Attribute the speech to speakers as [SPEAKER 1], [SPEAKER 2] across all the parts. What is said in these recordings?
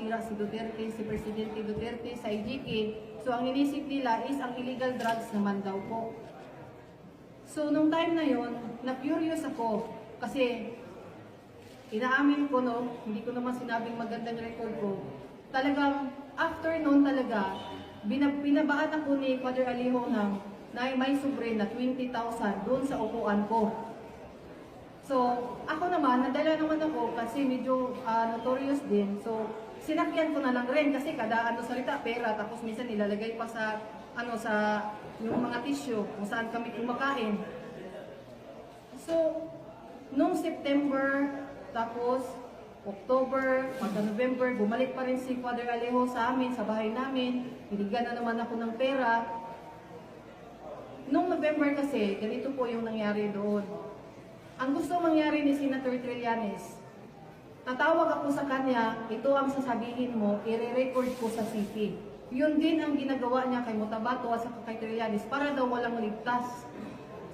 [SPEAKER 1] nasira si Duterte, si Presidente Duterte sa IGK. So ang inisip nila is ang illegal drugs naman daw po. So nung time na yon, na-curious ako kasi inaamin ko no, hindi ko naman sinabing magandang record ko. Talagang after noon talaga, binabaan ako ni Father Alejo ng na may sobre na 20,000 doon sa upuan ko. So, ako naman, nadala naman ako kasi medyo notorious din. So, sinakyan ko na lang rin kasi kada salita, pera, tapos minsan nilalagay pa sa, sa yung mga tissue kung saan kami kumakain. So, nung September, tapos October, November, bumalik pa rin si Father Alejo sa amin, sa bahay namin. Binigyan na naman ako ng pera. Nung November kasi, ganito po yung nangyari doon. Ang gusto mangyari ni Senator Trillanes, tatawag ako sa kanya, ito ang sasabihin mo, i-record ko sa CP. Yun din ang ginagawa niya kay Mutabato at sa kay Trillanes para daw walang ligtas.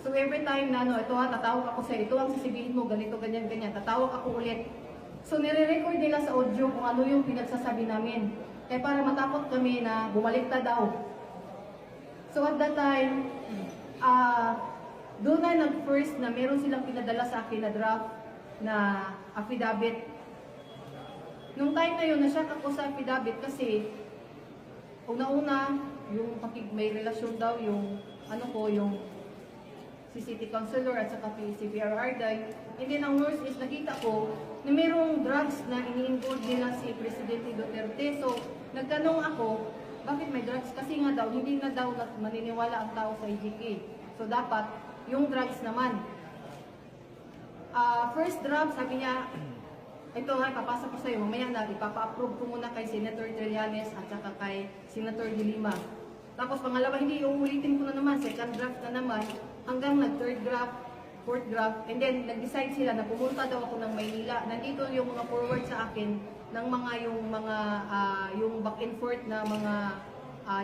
[SPEAKER 1] So every time na ito tatawag ako sa ito ang sasabihin mo, ganito, ganyan, ganyan, tatawag ako ulit. So nire-record nila sa audio kung ano yung pinagsasabi namin. Kaya para matakot kami na bumalik na daw. So at that time, doon na nag-first na meron silang pinadala sa akin na draft na affidavit. Nung time na yun, na-shock ako sa affidavit kasi una-una, yung may relasyon daw yung yung si City Councilor at saka si PRR Day. And then ang worst is nakita ko na mayroong drugs na ini-involve nila si Presidente Duterte. So nagtanong ako, bakit may drugs? Kasi nga daw, hindi na daw maniniwala ang tao sa IGK. So dapat, yung drugs naman. First draft, sabi niya, ito nga, papasok ko sa'yo, mamaya na, ipapa-approve ko muna kay Senator Trillanes at saka kay Senator De Lima. Tapos pangalawa, hindi, uulitin ko na naman, second draft na naman, hanggang nag-third draft, fourth draft, and then nag-decide sila na pumunta daw ako ng Maynila. Nandito yung mga forward sa akin ng yung back and forth na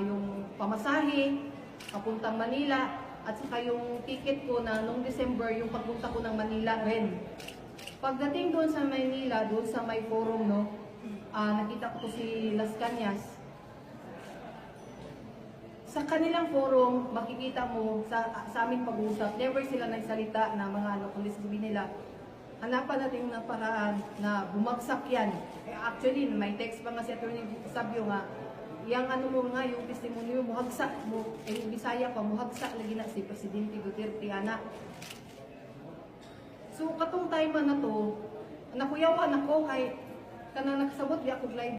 [SPEAKER 1] yung pamasahe, papuntang Manila, at saka yung ticket ko na nung December, yung pagpunta ko ng Manila rin. Pagdating doon sa Manila, doon sa may forum, nakita ko si Las Cañas. Sa kanilang forum, makikita mo sa aming pag-uusap, never sila nagsalita na mga kundi sabihin nila, hanapan natin ng paraan na bumagsak yan. Actually, may text pa nga si Atty. Sabio nga, yung mo nga, yung testimonyo, muhagsak mo, Bisaya pa, muhagsak lagi na si Presidente Duterte, anak. So, katong time na to, nakuyawan ako kay kanang nakasabot di ako live